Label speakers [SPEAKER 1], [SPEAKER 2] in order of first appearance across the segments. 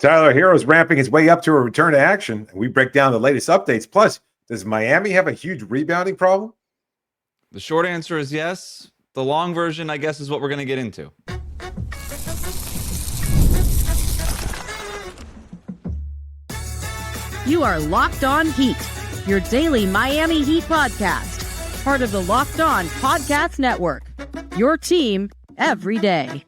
[SPEAKER 1] Tyler Herro is ramping his way up to a return to action. We break down the latest updates. Plus, does Miami have a huge rebounding problem?
[SPEAKER 2] The short answer is yes. The long version, I guess, is what we're going to get into.
[SPEAKER 3] You are Locked On Heat, your daily Miami Heat podcast, part of the Locked On Podcast Network, your team every day.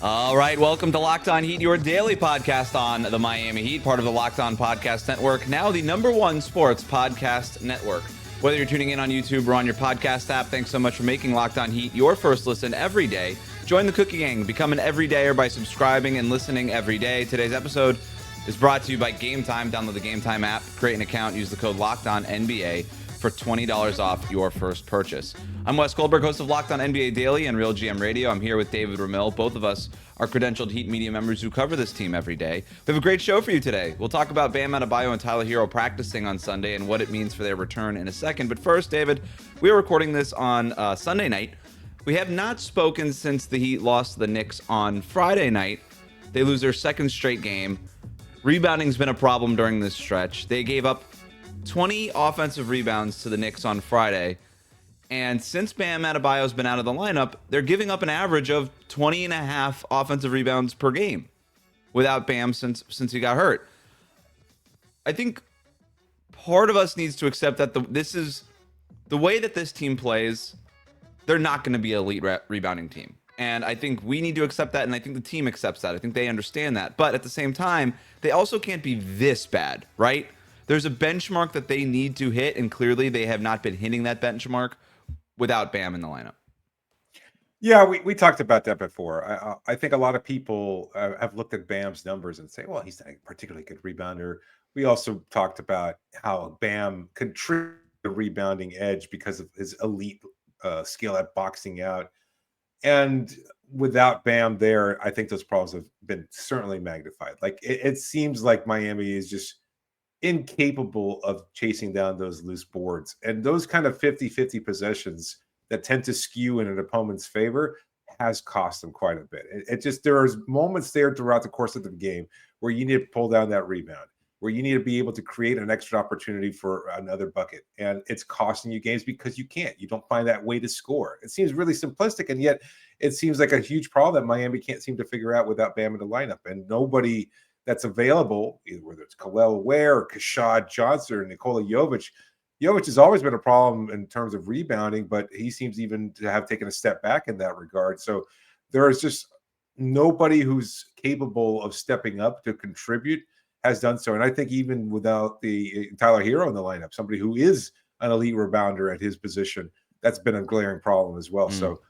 [SPEAKER 2] All right, welcome to Locked On Heat, your daily podcast on the Miami Heat, part of the Locked On Podcast Network, now the #1 sports podcast network. Whether you're tuning in on YouTube or on your podcast app, thanks so much for making Locked On Heat your first listen every day. Join the Cookie Gang, become an everydayer by subscribing and listening every day. Today's episode is brought to you by Game Time. Download the Game Time app, create an account, use the code LOCKEDONNBA for $20 off your first purchase. I'm Wes Goldberg, host of Locked On NBA Daily and Real GM Radio. I'm here with David Ramil. Both of us are credentialed Heat media members who cover this team every day. We have a great show for you today. We'll talk about Bam Adebayo and Tyler Herro practicing on Sunday and what it means for their return in a second. But first, David, we are recording this on Sunday night. We have not spoken since the Heat lost to the Knicks on Friday night. They lose their second straight game. Rebounding's been a problem during this stretch. They gave up 20 offensive rebounds to the Knicks on Friday. And since Bam Adebayo's been out of the lineup, they're giving up an average of 20 and a half offensive rebounds per game without Bam since he got hurt. I think part of us needs to accept that this is the way that this team plays. They're not going to be an elite rebounding team. And I think we need to accept that, and I think the team accepts that. I think they understand that. But at the same time, they also can't be this bad, right? There's a benchmark that they need to hit, and clearly they have not been hitting that benchmark without Bam in the lineup.
[SPEAKER 1] Yeah, we talked about that before. I think a lot of people have looked at Bam's numbers and say, well, he's not a particularly good rebounder. We also talked about how Bam contributed the rebounding edge because of his elite skill at boxing out. And without Bam there, I think those problems have been certainly magnified. Like it seems like Miami is just incapable of chasing down those loose boards. And those kind of 50-50 possessions that tend to skew in an opponent's favor has cost them quite a bit. It just, there's moments there throughout the course of the game where you need to pull down that rebound, where you need to be able to create an extra opportunity for another bucket. And it's costing you games because you can't. You don't find that way to score. It seems really simplistic, and yet it seems like a huge problem that Miami can't seem to figure out without Bam in the lineup. And nobody that's available, either whether it's Kel'el or Kasparas Johnson or Nikola Jovic. Jovic has always been a problem in terms of rebounding, but he seems even to have taken a step back in that regard. So there is just nobody who's capable of stepping up to contribute has done so. And I think even without the Tyler Herro in the lineup, somebody who is an elite rebounder at his position, that's been a glaring problem as well. So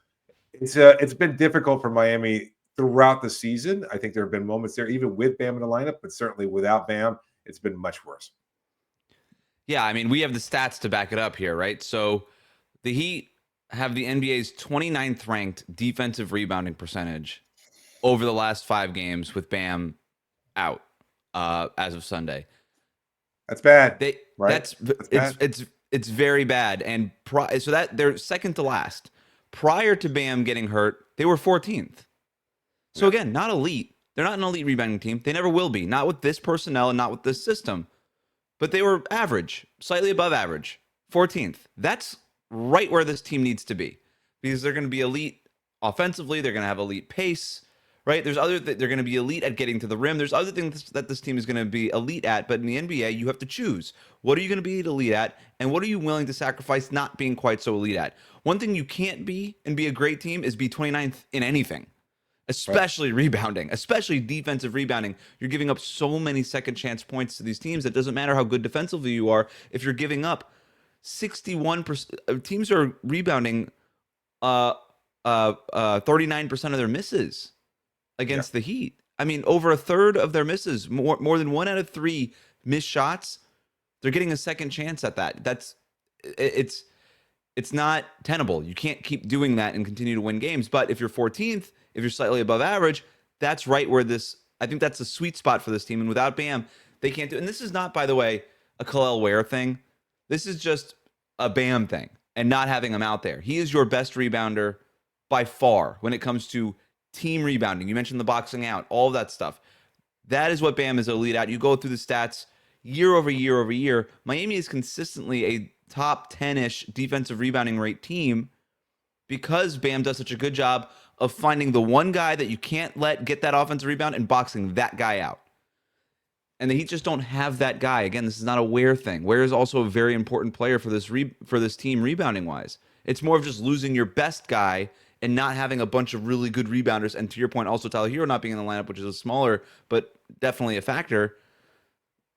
[SPEAKER 1] it's been difficult for Miami throughout the season. I think there have been moments there, even with Bam in the lineup, but certainly without Bam, it's been much worse.
[SPEAKER 2] Yeah, I mean, we have the stats to back it up here, right? So the Heat have the NBA's 29th ranked defensive rebounding percentage over the last 5 games with Bam out as of Sunday.
[SPEAKER 1] That's bad.
[SPEAKER 2] Right? It's very bad. And so that they're second to last. Prior to Bam getting hurt, they were 14th. So again, not elite. They're not an elite rebounding team. They never will be. Not with this personnel and not with this system. But they were average, slightly above average, 14th. That's right where this team needs to be, because they're going to be elite offensively. They're going to have elite pace, right? They're going to be elite at getting to the rim. There's other things that this team is going to be elite at, but in the NBA, you have to choose. What are you going to be elite at, and what are you willing to sacrifice not being quite so elite at? One thing you can't be and be a great team is be 29th in anything. Especially rebounding, especially defensive rebounding. You're giving up so many second chance points to these teams. It doesn't matter how good defensively you are. If you're giving up 61%, teams are rebounding 39% of their misses against the Heat. I mean, over a third of their misses, more than 1 out of 3 missed shots, they're getting a second chance at that. It's not tenable. You can't keep doing that and continue to win games. But if you're 14th, if you're slightly above average, that's right where I think that's the sweet spot for this team. And without Bam, they can't do it. And this is not, by the way, a Kel'el thing. This is just a Bam thing and not having him out there. He is your best rebounder by far when it comes to team rebounding. You mentioned the boxing out, all of that stuff. That is what Bam is elite at. You go through the stats year over year over year. Miami is consistently a top 10-ish defensive rebounding rate team because Bam does such a good job of finding the one guy that you can't let get that offensive rebound and boxing that guy out. And the Heat just don't have that guy. Again, this is not a Ware thing. Ware is also a very important player for this team rebounding wise. It's more of just losing your best guy and not having a bunch of really good rebounders. And to your point, also Tyler Herro not being in the lineup, which is a smaller but definitely a factor.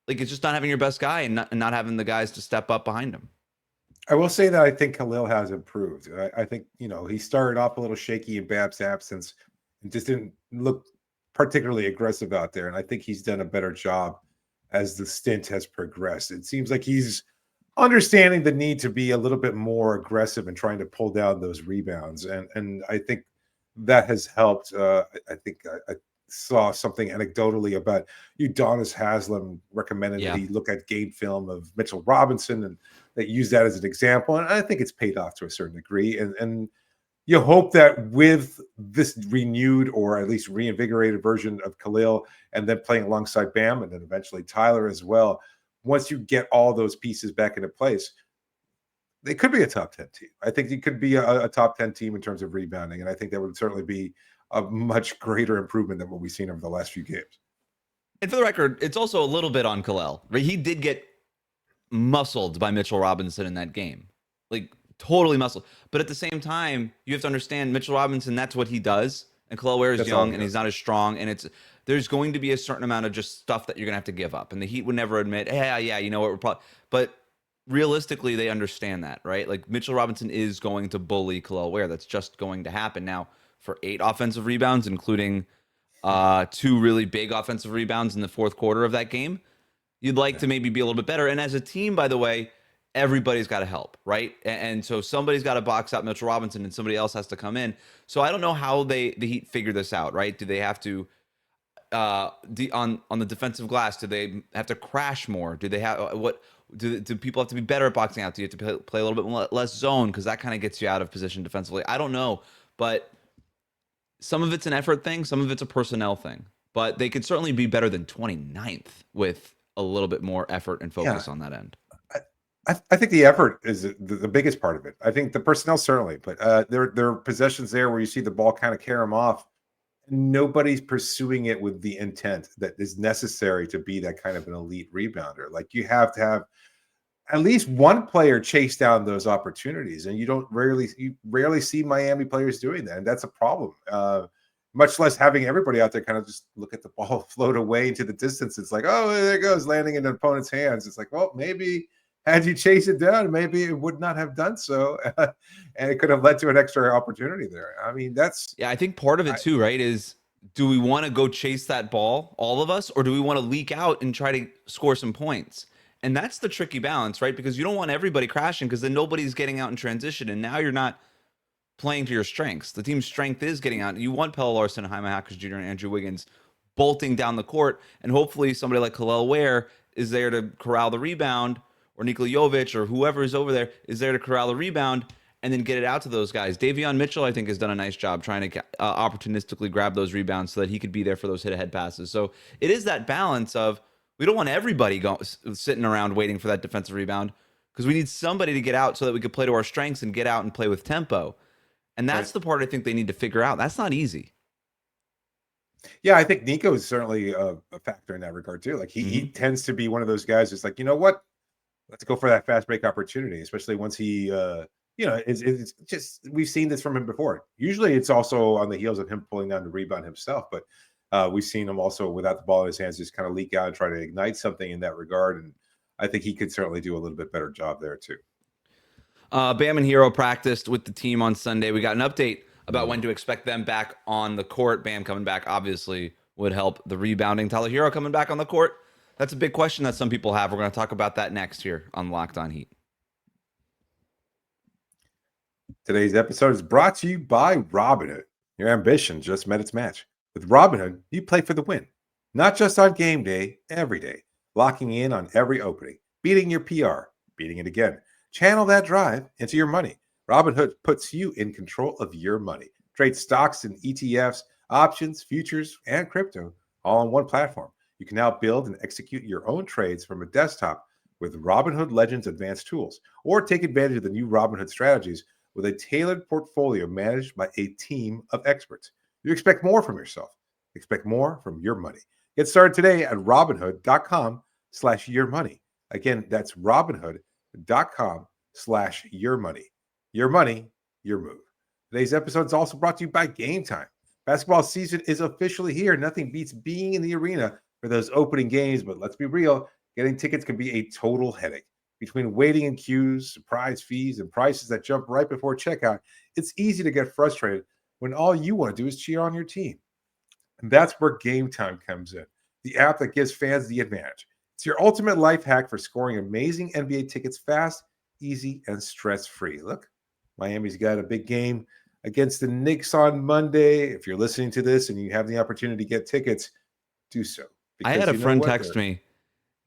[SPEAKER 2] Like, it's just not having your best guy and not having the guys to step up behind him.
[SPEAKER 1] I will say that I think Kel'el has improved. I think, he started off a little shaky in Bam's absence and just didn't look particularly aggressive out there. And I think he's done a better job as the stint has progressed. It seems like he's understanding the need to be a little bit more aggressive and trying to pull down those rebounds. And I think that has helped. I think I saw something anecdotally about Udonis Haslem recommended that he look at game film of Mitchell Robinson and they use that as an example. And I think it's paid off to a certain degree. And you hope that with this renewed or at least reinvigorated version of Kel'el and then playing alongside Bam and then eventually Tyler as well, once you get all those pieces back into place, they could be a top 10 team. I think it could be a top 10 team in terms of rebounding. And I think that would certainly be a much greater improvement than what we've seen over the last few games.
[SPEAKER 2] And for the record, it's also a little bit on Kel'el, right? He did get muscled by Mitchell Robinson in that game. Like, totally muscled. But at the same time, you have to understand Mitchell Robinson, that's what he does. And Kel'el Ware is young and he's not as strong. And there's going to be a certain amount of just stuff that you're going to have to give up. And the Heat would never admit, hey, yeah, you know what, we're probably... But realistically, they understand that, right? Like, Mitchell Robinson is going to bully Kel'el Ware. That's just going to happen. Now, for 8 offensive rebounds, including 2 really big offensive rebounds in the fourth quarter of that game, you'd like to maybe be a little bit better. And as a team, by the way, everybody's got to help, right? And so somebody's got to box out Mitchell Robinson and somebody else has to come in. So I don't know how the Heat figure this out, right? Do they have to, on the defensive glass, do they have to crash more? Do they have, do people have to be better at boxing out? Do you have to play a little bit less zone? Because that kind of gets you out of position defensively. I don't know, but some of it's an effort thing. Some of it's a personnel thing. But they could certainly be better than 29th with a little bit more effort and focus on that end.
[SPEAKER 1] I think the effort is the biggest part of it. I think the personnel certainly, but there are possessions there where you see the ball kind of carry them off. And nobody's pursuing it with the intent that is necessary to be that kind of an elite rebounder. Like, you have to have at least one player chase down those opportunities, and you rarely see Miami players doing that, and that's a problem. Much less having everybody out there kind of just look at the ball float away into the distance. It's like, oh, there it goes, landing in the opponent's hands. It's like, well, maybe had you chased it down, maybe it would not have done so, and it could have led to an extra opportunity there. I mean,
[SPEAKER 2] I think part of it too, right, is do we want to go chase that ball, all of us, or do we want to leak out and try to score some points? And that's the tricky balance, right? Because you don't want everybody crashing because then nobody's getting out in transition, and now you're not playing to your strengths. The team's strength is getting out. You want Pella Larson, Jaime Jaquez Jr., and Andrew Wiggins bolting down the court, and hopefully somebody like Kel'el Ware is there to corral the rebound, or Nikola Jovic or whoever is over there is there to corral the rebound and then get it out to those guys. Davion Mitchell, I think, has done a nice job trying to opportunistically grab those rebounds so that he could be there for those hit-ahead passes. So it is that balance of we don't want everybody sitting around waiting for that defensive rebound because we need somebody to get out so that we could play to our strengths and get out and play with tempo. And that's the part I think they need to figure out. That's not easy.
[SPEAKER 1] Yeah, I think Nico is certainly a factor in that regard too. Like he tends to be one of those guys who's like, you know what? Let's go for that fast break opportunity, especially once he, it's just, we've seen this from him before. Usually it's also on the heels of him pulling down the rebound himself, but we've seen him also without the ball in his hands just kind of leak out and try to ignite something in that regard. And I think he could certainly do a little bit better job there too.
[SPEAKER 2] Bam and Herro practiced with the team on Sunday. We got an update about when to expect them back on the court. Bam coming back obviously would help the rebounding. Tyler Herro coming back on the court. That's a big question that some people have. We're going to talk about that next here on Locked On Heat.
[SPEAKER 1] Today's episode is brought to you by Robinhood. Your ambition just met its match. With Robinhood, you play for the win. Not just on game day, every day. Locking in on every opening. Beating your PR. Beating it again. Channel that drive into your money. Robinhood puts you in control of your money. Trade stocks and ETFs, options, futures, and crypto all on one platform. You can now build and execute your own trades from a desktop with Robinhood Legends advanced tools, or take advantage of the new Robinhood strategies with a tailored portfolio managed by a team of experts. You expect more from yourself. Expect more from your money. Get started today at robinhood.com/yourmoney. Again, that's robinhood.com/yourmoney. Your money, your move. Today's episode is also brought to you by Game Time. Basketball season is officially here. Nothing beats being in the arena for those opening games, but let's be real, getting tickets can be a total headache. Between waiting in queues, surprise fees, and prices that jump right before checkout, it's easy to get frustrated when all you want to do is cheer on your team. And that's where Game Time comes in, the app that gives fans the advantage. It's your ultimate life hack for scoring amazing NBA tickets fast, easy, and stress-free. Look, Miami's got a big game against the Knicks on Monday. If you're listening to this and you have the opportunity to get tickets, do so.
[SPEAKER 2] I had a friend text me,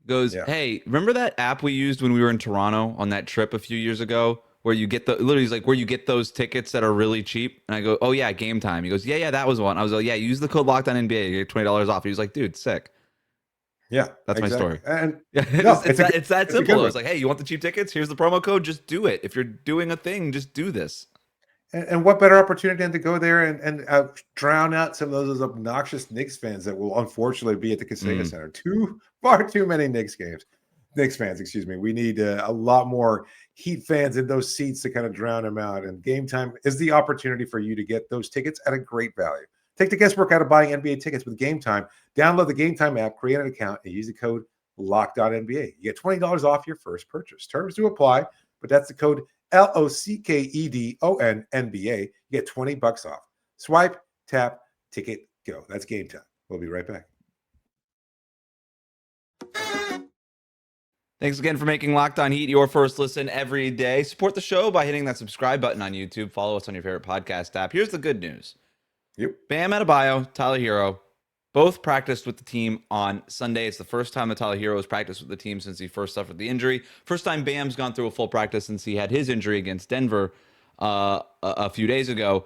[SPEAKER 2] goes, hey, remember that app we used when we were in Toronto on that trip a few years ago where you get literally he's like, where you get those tickets that are really cheap? And I go, oh yeah, Game Time. He goes, yeah, that was one. I was like, yeah, use the code LOCKEDONNBA, you get $20 off. He was like, dude, sick.
[SPEAKER 1] Yeah,
[SPEAKER 2] that's my story.
[SPEAKER 1] And
[SPEAKER 2] it's that simple. I was like, hey, you want the cheap tickets? Here's the promo code. Just do it. If you're doing a thing, just do this.
[SPEAKER 1] And what better opportunity than to go there and drown out some of those obnoxious Knicks fans that will unfortunately be at the Kaseya Center. Far too many Knicks fans, excuse me. We need a lot more Heat fans in those seats to kind of drown them out. And Game Time is the opportunity for you to get those tickets at a great value. Take the guesswork out of buying NBA tickets with Game Time. Download the Game Time app, create an account, and use the code LOCKEDONNBA. You get $20 off your first purchase. Terms do apply, but that's the code LOCKEDONNBA. You get $20 off. Swipe, tap, ticket, go. That's Game Time. We'll be right back.
[SPEAKER 2] Thanks again for making Locked On Heat your first listen every day. Support the show by hitting that subscribe button on YouTube. Follow us on your favorite podcast app. Here's the good news. Bam Adebayo, Tyler Herro, both practiced with the team on Sunday. It's the first time that Tyler Herro has practiced with the team since he first suffered the injury. First time Bam's gone through a full practice since he had his injury against Denver a few days ago.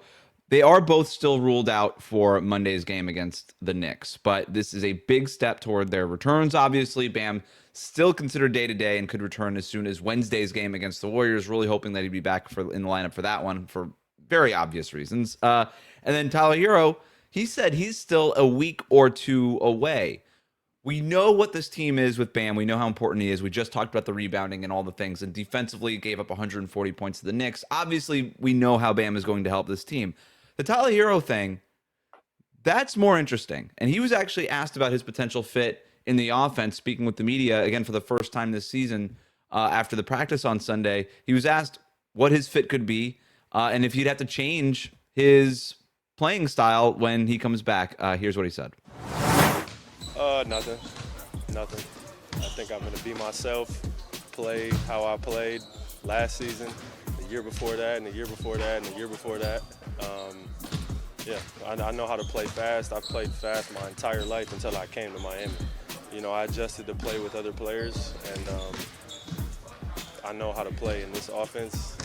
[SPEAKER 2] They are both still ruled out for Monday's game against the Knicks, but this is a big step toward their returns. Obviously, Bam still considered day-to-day and could return as soon as Wednesday's game against the Warriors, really hoping that he'd be back in the lineup for that one for very obvious reasons. And then Tyler Herro, he said he's still a week or two away. We know what this team is with Bam. We know how important he is. We just talked about the rebounding and all the things, and defensively gave up 140 points to the Knicks. Obviously, we know how Bam is going to help this team. The Tyler Herro thing, that's more interesting. And he was actually asked about his potential fit in the offense, speaking with the media, again, for the first time this season after the practice on Sunday. He was asked what his fit could be and if he'd have to change his playing style when he comes back. Here's what he said.
[SPEAKER 4] Nothing. I think I'm going to be myself, play how I played last season, the year before that, and the year before that, and the year before that. I know how to play fast. I've played fast my entire life until I came to Miami. You know, I adjusted to play with other players, and I know how to play in this offense.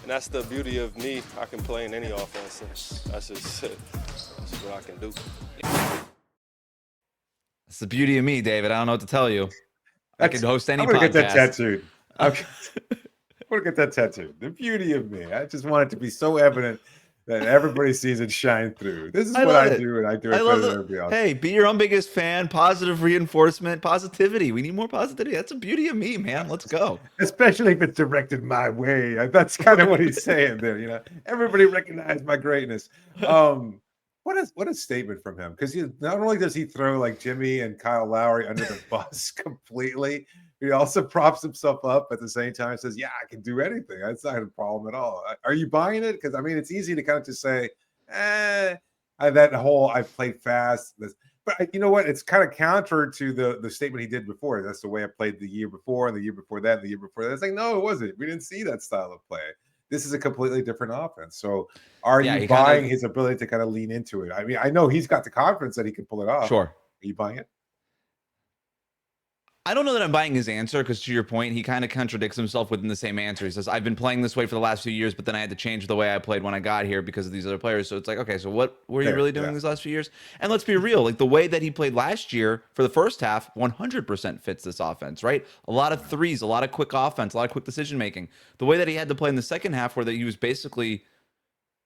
[SPEAKER 4] And that's the beauty of me. I can play in any offense. That's just what I can do.
[SPEAKER 2] That's the beauty of me, David. I don't know what to tell you. I can host any podcast.
[SPEAKER 1] I'm going to get that tattooed. I'm going to get that tattooed. The beauty of me. I just want it to be so evident that everybody sees it shine through. This is what I do, and I do it better than everybody else.
[SPEAKER 2] Hey, be your own biggest fan. Positive reinforcement, positivity. We need more positivity. That's the beauty of me, man. Let's go.
[SPEAKER 1] Especially if it's directed my way. That's kind of what he's saying there. You know, everybody recognize my greatness. What a statement from him, because not only does he throw like Jimmy and Kyle Lowry under the bus completely, he also props himself up at the same time and says, yeah, I can do anything. That's not a problem at all. Are you buying it? Because, I mean, it's easy to kind of just say, that whole I've played fast. But you know what? It's kind of counter to the statement he did before. That's the way I played the year before, and the year before that, and the year before that. It's like, no, it wasn't. We didn't see that style of play. This is a completely different offense. So are you buying his ability to kind of lean into it? I mean, I know he's got the confidence that he can pull it off.
[SPEAKER 2] Sure.
[SPEAKER 1] Are you buying it?
[SPEAKER 2] I don't know that I'm buying his answer because, to your point, he kind of contradicts himself within the same answer. He says, I've been playing this way for the last few years, but then I had to change the way I played when I got here because of these other players. So it's like, okay, so what were you really doing these last few years? And let's be real, like the way that he played last year for the first half 100% fits this offense, right? A lot of threes, a lot of quick offense, a lot of quick decision making. The way that he had to play in the second half, where that he was basically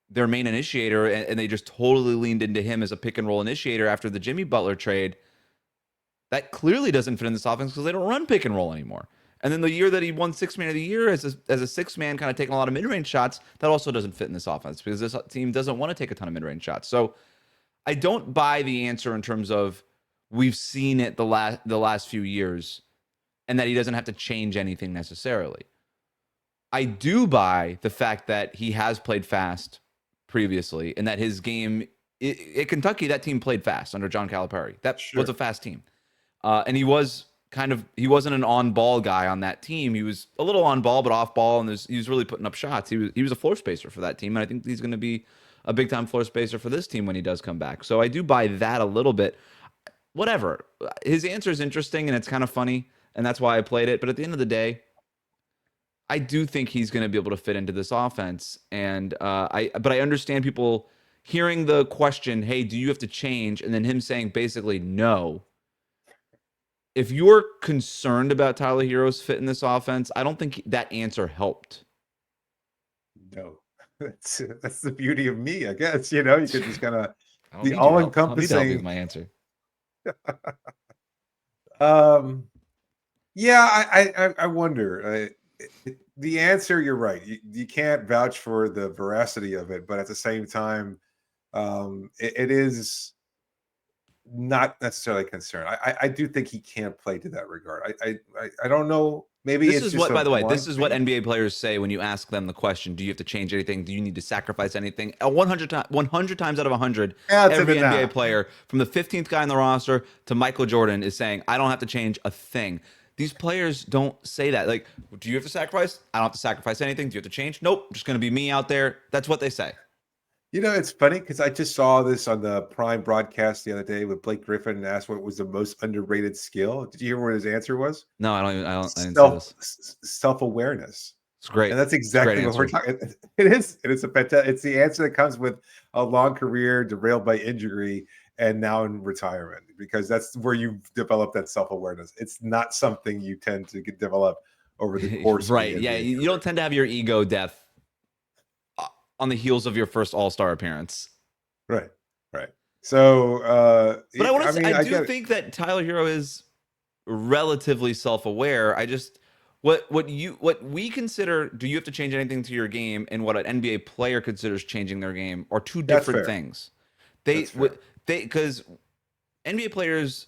[SPEAKER 2] their main initiator and they just totally leaned into him as a pick and roll initiator after the Jimmy Butler trade, that clearly doesn't fit in this offense because they don't run pick and roll anymore. And then the year that he won Sixth Man of the Year as a sixth man, kind of taking a lot of mid-range shots, that also doesn't fit in this offense because this team doesn't want to take a ton of mid-range shots. So I don't buy the answer in terms of we've seen it the last few years and that he doesn't have to change anything necessarily. I do buy the fact that he has played fast previously and that his game at Kentucky, that team played fast under John Calipari. That was a fast team. And he wasn't an on-ball guy on that team. He was a little on-ball, but off-ball, and he was really putting up shots. He was a floor spacer for that team, and I think he's going to be a big-time floor spacer for this team when he does come back. So I do buy that a little bit. Whatever. His answer is interesting, and it's kind of funny, and that's why I played it. But at the end of the day, I do think he's going to be able to fit into this offense. And I understand people hearing the question, hey, do you have to change? And then him saying basically no. If you're concerned about Tyler Herro's fit in this offense, I don't think that answer helped.
[SPEAKER 1] No, that's the beauty of me, I guess. You could just kind of the
[SPEAKER 2] all-encompassing. My answer.
[SPEAKER 1] Yeah, I wonder. The answer, you're right. You can't vouch for the veracity of it, but at the same time, it is not necessarily concerned. I do think he can play to that regard. I don't know. Maybe
[SPEAKER 2] this is what, by the way, this is what NBA players say when you ask them the question: do you have to change anything? Do you need to sacrifice anything? 100 times out of 100, every NBA player, from the 15th guy on the roster to Michael Jordan, is saying, "I don't have to change a thing." These players don't say that. Like, do you have to sacrifice? I don't have to sacrifice anything. Do you have to change? Nope. Just going to be me out there. That's what they say.
[SPEAKER 1] It's funny because I just saw this on the Prime broadcast the other day with Blake Griffin and asked what was the most underrated skill. Did you hear what his answer was?
[SPEAKER 2] No, I didn't see this.
[SPEAKER 1] Self-awareness.
[SPEAKER 2] It's great.
[SPEAKER 1] And that's exactly what we're talking. It is a fantastic. It's the answer that comes with a long career derailed by injury and now in retirement, because that's where you develop that self-awareness. It's not something you tend to develop over the course.
[SPEAKER 2] Right. Yeah. You don't tend to have your ego death on the heels of your first All-Star appearance.
[SPEAKER 1] Right. So,
[SPEAKER 2] but I do think that Tyler Herro is relatively self-aware. I just, what we consider, do you have to change anything to your game, and what an NBA player considers changing their game are two different things. Because NBA players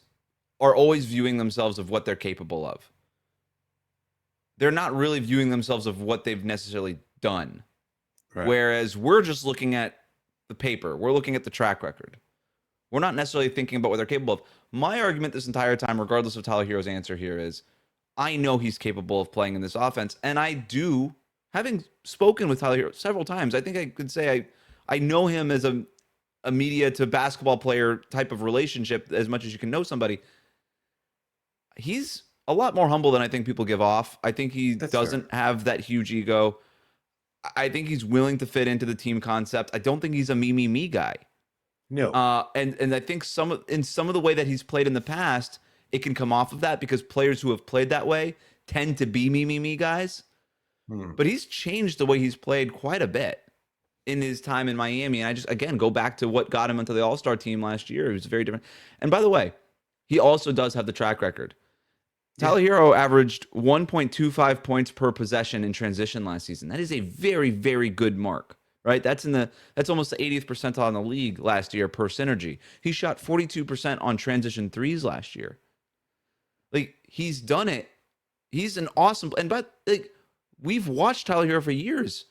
[SPEAKER 2] are always viewing themselves of what they're capable of. They're not really viewing themselves of what they've necessarily done. Right. Whereas we're just looking at the paper. We're looking at the track record. We're not necessarily thinking about what they're capable of. My argument this entire time, regardless of Tyler Herro's answer here, is I know he's capable of playing in this offense. And I do, having spoken with Tyler Herro several times, I think I could say I know him as a media to basketball player type of relationship as much as you can know somebody. He's a lot more humble than I think people give off. I think he doesn't have that huge ego. I think he's willing to fit into the team concept. I don't think he's a me guy.
[SPEAKER 1] No.
[SPEAKER 2] And I think some of the way that he's played in the past, it can come off of that because players who have played that way tend to be me guys. But he's changed the way he's played quite a bit in his time in Miami. And I just, again, go back to what got him into the All-Star team last year. It was very different. And by the way, he also does have the track record. Tyler Herro averaged 1.25 points per possession in transition last season. That is a very, very good mark, right? That's almost the 80th percentile in the league last year per synergy. He shot 42% on transition threes last year. Like, he's done it. He's an awesome, we've watched Tyler Herro for years.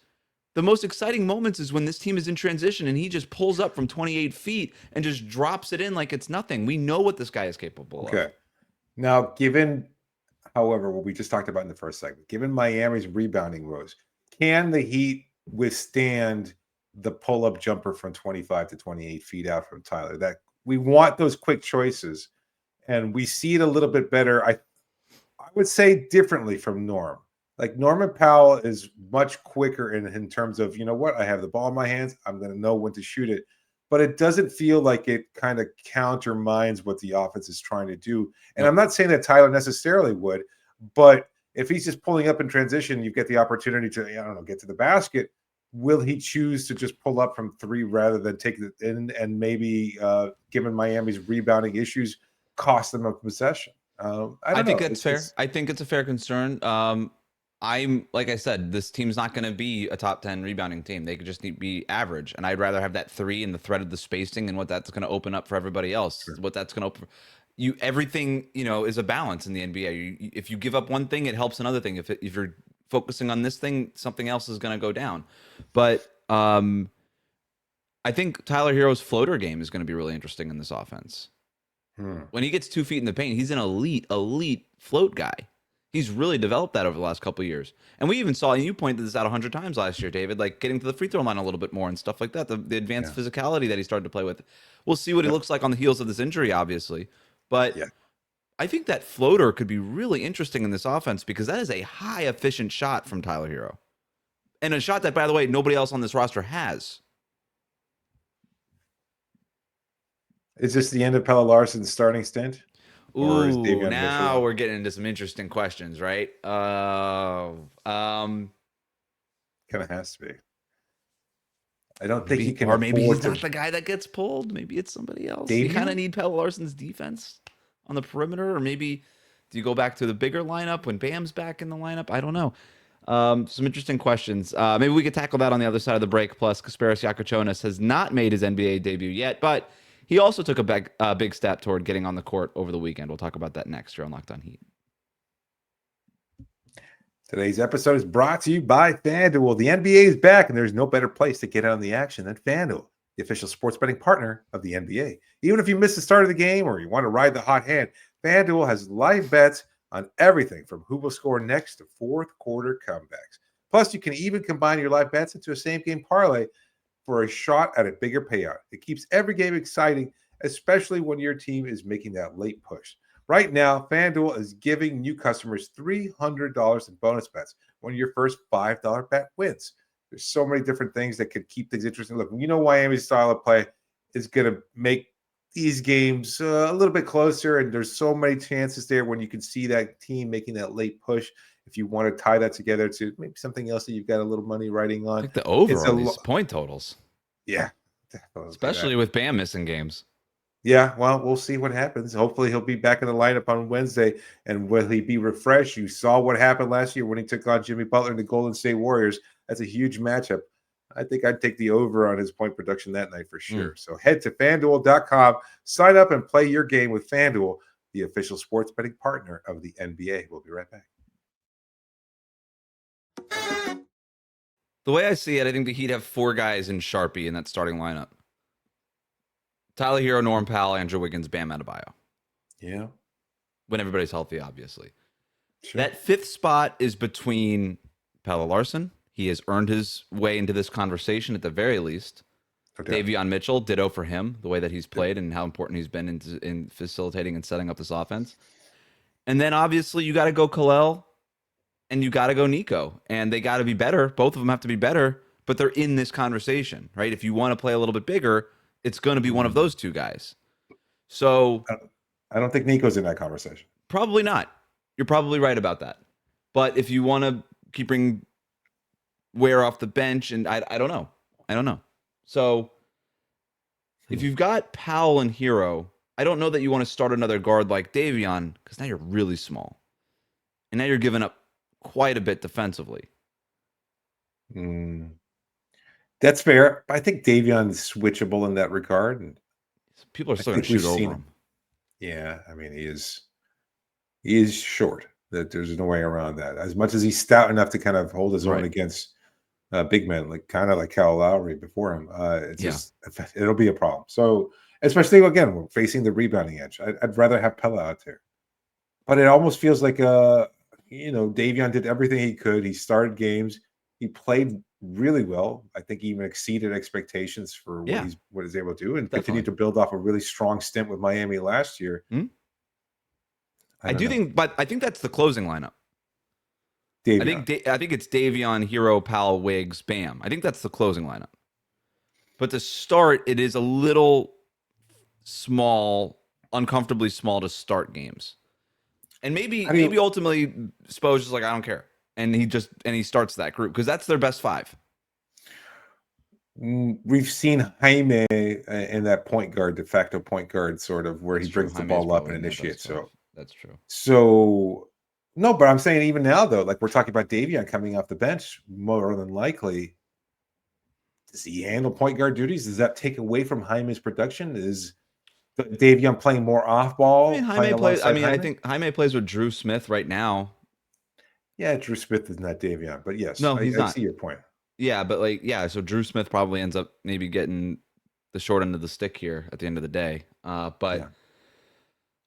[SPEAKER 2] The most exciting moments is when this team is in transition and he just pulls up from 28 feet and just drops it in like it's nothing. We know what this guy is capable of.
[SPEAKER 1] Okay. Now, given, however, what we just talked about in the first segment, given Miami's rebounding woes, can the Heat withstand the pull-up jumper from 25 to 28 feet out from Tyler? That we want those quick choices, and we see it a little bit better. would say differently from Norm. Like Norman Powell is much quicker in terms of, you know what, I have the ball in my hands. I'm going to know when to shoot it. But it doesn't feel like it kind of countermines what the offense is trying to do. And
[SPEAKER 2] Nope.
[SPEAKER 1] I'm not saying that Tyler necessarily would, but if he's just pulling up in transition, you get the opportunity to, I don't know, get to the basket. Will he choose to just pull up from three rather than take it in and maybe, given Miami's rebounding issues, cost them a possession? I don't
[SPEAKER 2] think
[SPEAKER 1] know.
[SPEAKER 2] that's fair. I think it's a fair concern. I'm like I said, this team's not going to be a top 10 rebounding team. They could just be average, and I'd rather have that three and the threat of the spacing and what that's going to open up for everybody else.
[SPEAKER 1] Sure.
[SPEAKER 2] What that's going to open. Everything is a balance in the NBA. If you give up one thing, it helps another thing. If you're focusing on this thing, something else is going to go down. But I think Tyler Herro's floater game is going to be really interesting in this offense. When he gets 2 feet in the paint, he's an elite float guy. He's really developed that over the last couple of years. And we even saw, and you pointed this out 100 times last year, David, like getting to the free throw line a little bit more and stuff like that. The advanced physicality that he started to play with. We'll see what he looks like on the heels of this injury, obviously. But I think that floater could be really interesting in this offense because that is a high efficient shot from Tyler Herro. And a shot that, by the way, nobody else on this roster has.
[SPEAKER 1] Is this the end of Pella Larson's starting stint?
[SPEAKER 2] Ooh, now we're getting into some interesting questions, right?
[SPEAKER 1] Kind of has to be. I don't think he can.
[SPEAKER 2] Or maybe he's not the guy that gets pulled. Maybe it's somebody else.
[SPEAKER 1] Davion?
[SPEAKER 2] You kind of need Pella Larson's defense on the perimeter, or maybe do you go back to the bigger lineup when Bam's back in the lineup? I don't know. Some interesting questions. Maybe we could tackle that on the other side of the break. Plus, Kasparas Jakucionis has not made his NBA debut yet, but he also took a big step toward getting on the court over the weekend. We'll talk about that next here on Locked On Heat.
[SPEAKER 1] Today's episode is brought to you by FanDuel. The NBA is back, and there's no better place to get on the action than FanDuel, the official sports betting partner of the NBA. Even if you miss the start of the game or you want to ride the hot hand, FanDuel has live bets on everything from who will score next to fourth quarter comebacks. Plus, you can even combine your live bets into a same-game parlay for a shot at a bigger payout. It keeps every game exciting, especially when your team is making that late push. Right now, FanDuel is giving new customers $300 in bonus bets when your first $5 bet wins. There's so many different things that could keep things interesting. Look, Miami's style of play is going to make these games a little bit closer, and there's so many chances there when you can see that team making that late push. If you want to tie that together to maybe something else that you've got a little money riding on.
[SPEAKER 2] I think the over on these point totals.
[SPEAKER 1] Yeah.
[SPEAKER 2] Especially with Bam missing games.
[SPEAKER 1] Yeah, well, we'll see what happens. Hopefully he'll be back in the lineup on Wednesday. And will he be refreshed? You saw what happened last year when he took on Jimmy Butler and the Golden State Warriors. That's a huge matchup. I think I'd take the over on his point production that night for sure. So head to FanDuel.com, sign up, and play your game with FanDuel, the official sports betting partner of the NBA. We'll be right back.
[SPEAKER 2] The way I see it, I think the Heat have 4 guys in Sharpie in that starting lineup. Tyler Herro, Norm Powell, Andrew Wiggins, Bam Adebayo.
[SPEAKER 1] Yeah.
[SPEAKER 2] When everybody's healthy, obviously.
[SPEAKER 1] Sure.
[SPEAKER 2] That 5th spot is between Pella Larson. He has earned his way into this conversation at the very least. Okay. Davion Mitchell, ditto for him, the way that he's played and how important he's been in facilitating and setting up this offense. And then obviously you got to go Kel'el and you got to go Nico. And they got to be better. Both of them have to be better, but they're in this conversation, right? If you want to play a little bit bigger, it's going to be one of those 2 guys. So
[SPEAKER 1] I don't think Nico's in that conversation.
[SPEAKER 2] Probably not. You're probably right about that. But if you want to keep bringing Ware off the bench, and I don't know. I don't know. So if you've got Powell and Herro, I don't know that you want to start another guard like Davion because now you're really small. And now you're giving up quite a bit defensively.
[SPEAKER 1] That's fair. I think Davion is switchable in that regard. And
[SPEAKER 2] people are still going to shoot over him.
[SPEAKER 1] Yeah, I mean, he is short. That there's no way around that. As much as he's stout enough to kind of hold his own against big men, like kind of like Kyle Lowry before him, it'll be a problem. So, especially again, we're facing the rebounding edge. I'd rather have Pella out there, but it almost feels like Davion did everything he could. He started games. He played really well. I think he even exceeded expectations for what he's able to do, and continued to build off a really strong stint with Miami last year.
[SPEAKER 2] I do
[SPEAKER 1] know.
[SPEAKER 2] think, but I think that's the closing lineup.
[SPEAKER 1] Davion.
[SPEAKER 2] I think it's Davion, Herro, Powell, Wiggs, Bam. I think that's the closing lineup. But to start, it is a little small, uncomfortably small to start games. And maybe ultimately Spo's just like, I don't care. And he starts that group because that's their best five.
[SPEAKER 1] We've seen Jaime in that point guard, de facto point guard, sort of where he brings the ball up and initiates. So
[SPEAKER 2] that's true.
[SPEAKER 1] So no, but I'm saying even now though, like we're talking about Davion coming off the bench, more than likely, does he handle point guard duties? Does that take away from Jaime's production? Is Davion playing more off ball?
[SPEAKER 2] I think Jaime plays with Drew Smith right now.
[SPEAKER 1] Yeah, Drew Smith is not Davion, but yes,
[SPEAKER 2] no, he's not.
[SPEAKER 1] I see your point.
[SPEAKER 2] Yeah, but so Drew Smith probably ends up maybe getting the short end of the stick here at the end of the day. But yeah.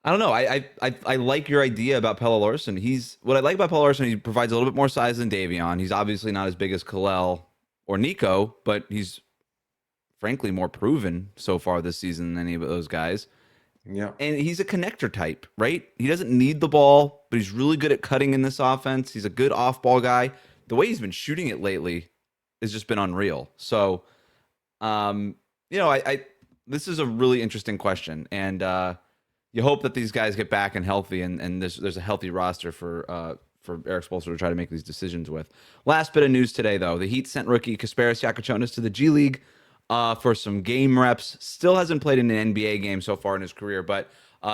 [SPEAKER 2] I don't know. I like your idea about Pella Larson. What I like about Pella Larson, he provides a little bit more size than Davion. He's obviously not as big as Kel'el or Nico, but he's frankly more proven so far this season than any of those guys.
[SPEAKER 1] Yeah.
[SPEAKER 2] And he's a connector type, right? He doesn't need the ball, but he's really good at cutting in this offense. He's a good off-ball guy. The way he's been shooting it lately has just been unreal. So, this is a really interesting question. And you hope that these guys get back and healthy and there's a healthy roster for Erik Spoelstra to try to make these decisions with. Last bit of news today, though. The Heat sent rookie Kasparas Jakucionis to the G League for some game reps. Still hasn't played in an NBA game so far in his career, but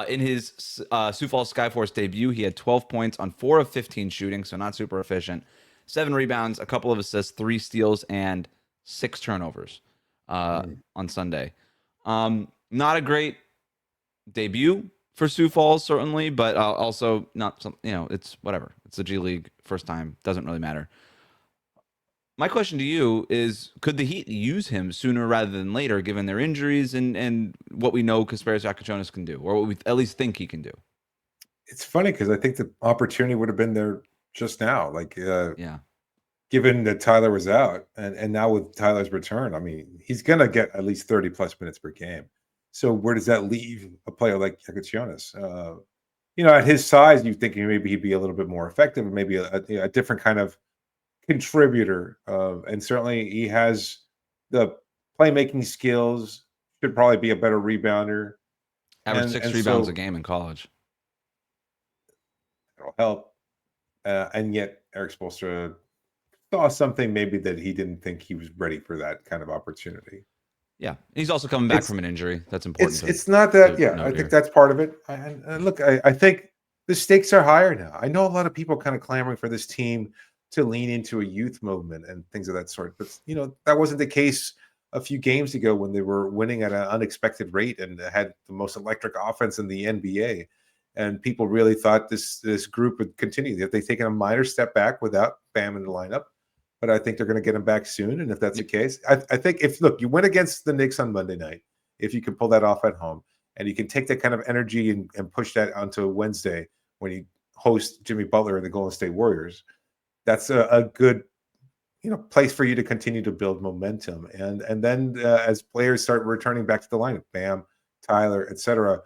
[SPEAKER 2] in his Sioux Falls Skyforce debut, he had 12 points on 4 of 15 shooting, so not super efficient. 7 rebounds, a couple of assists, 3 steals, and 6 turnovers on Sunday. Not a great debut for Sioux Falls, certainly, but also not some. It's whatever. It's the G League, first time, doesn't really matter. My question to you is: could the Heat use him sooner rather than later, given their injuries and what we know Kasparas Jakucionis can do, or what we at least think he can do?
[SPEAKER 1] It's funny because I think the opportunity would have been there just now. Given that Tyler was out, and now with Tyler's return, I mean, he's gonna get at least 30 plus minutes per game. So where does that leave a player like Jakucionis? At his size, you think maybe he'd be a little bit more effective, maybe a different kind of contributor. And certainly he has the playmaking skills, should probably be a better rebounder.
[SPEAKER 2] Average 6 rebounds a game in college.
[SPEAKER 1] It'll help. And yet Erik Spoelstra saw something maybe that he didn't think he was ready for that kind of opportunity.
[SPEAKER 2] Yeah, he's also coming back from an injury. That's important.
[SPEAKER 1] It's not that. Yeah, I think that's part of it. And look, I think the stakes are higher now. I know a lot of people kind of clamoring for this team to lean into a youth movement and things of that sort, but that wasn't the case a few games ago when they were winning at an unexpected rate and had the most electric offense in the NBA. And people really thought this group would continue. They've taken a minor step back without Bam in the lineup, but I think they're going to get him back soon. And if that's the case, I think you win against the Knicks on Monday night, if you can pull that off at home and you can take that kind of energy and push that onto Wednesday when you host Jimmy Butler and the Golden State Warriors, that's a good place for you to continue to build momentum. And then as players start returning back to the lineup, Bam, Tyler, etc.,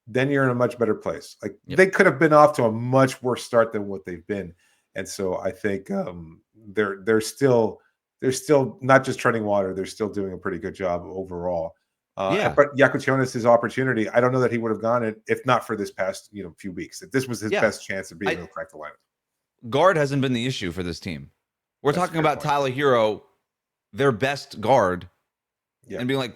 [SPEAKER 1] then you're in a much better place. They could have been off to a much worse start than what they've been. And so I think they're still not just treading water. They're still doing a pretty good job overall. But Jakucionis' opportunity, I don't know that he would have gone it if not for this past few weeks. If this was his best chance of being able to crack the lineup.
[SPEAKER 2] Guard hasn't been the issue for this team. We're talking about Tyler Herro, their best guard, and being like,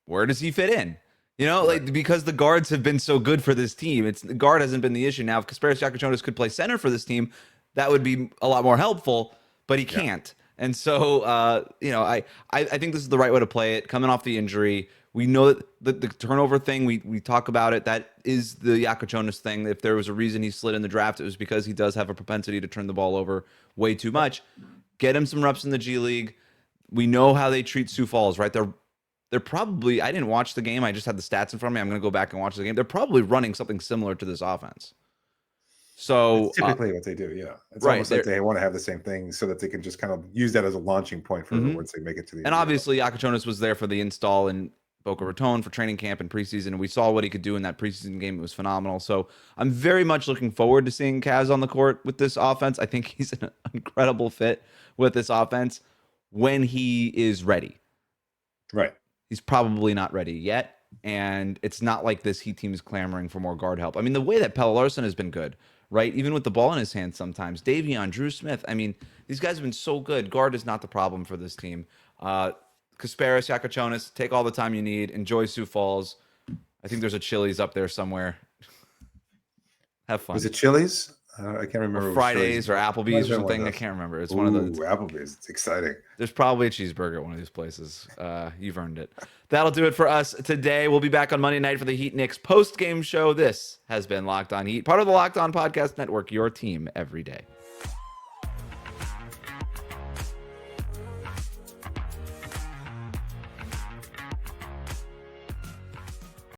[SPEAKER 2] where does he fit in? Because the guards have been so good for this team. The guard hasn't been the issue. Now, if Kasparas Jakucionis could play center for this team, that would be a lot more helpful, but he can't. And so, I think this is the right way to play it. Coming off the injury, we know that the turnover thing, we talk about it. That is the Jakucionis thing. If there was a reason he slid in the draft, it was because he does have a propensity to turn the ball over way too much. Get him some reps in the G League. We know how they treat Sioux Falls, right? They're probably, I didn't watch the game. I just had the stats in front of me. I'm going to go back and watch the game. They're probably running something similar to this offense. So
[SPEAKER 1] that's typically what they do. Yeah. It's almost like they want to have the same thing so that they can just kind of use that as a launching point for once they make it to the
[SPEAKER 2] And obviously Jakucionis was there for the install and Boca Raton for training camp and preseason, and we saw what he could do in that preseason game. It was phenomenal. So I'm very much looking forward to seeing Kaz on the court with this offense. I think he's an incredible fit with this offense when he is ready.
[SPEAKER 1] Right.
[SPEAKER 2] He's probably not ready yet, and it's not like this Heat team is clamoring for more guard help. I mean, the way that Pella Larson has been good, right? Even with the ball in his hands sometimes. Davion, Drew Smith. I mean, these guys have been so good. Guard is not the problem for this team. Kasparas Jakucionis, take all the time you need. Enjoy Sioux Falls. I think there's a Chili's up there somewhere. Have fun.
[SPEAKER 1] Was it Chili's? I can't remember.
[SPEAKER 2] Or Fridays or Applebee's or something. I can't remember. It's one of those.
[SPEAKER 1] Applebee's. It's exciting.
[SPEAKER 2] There's probably a cheeseburger at one of these places. You've earned it. That'll do it for us today. We'll be back on Monday night for the Heat Knicks post-game show. This has been Locked On Heat, part of the Locked On Podcast Network, your team every day.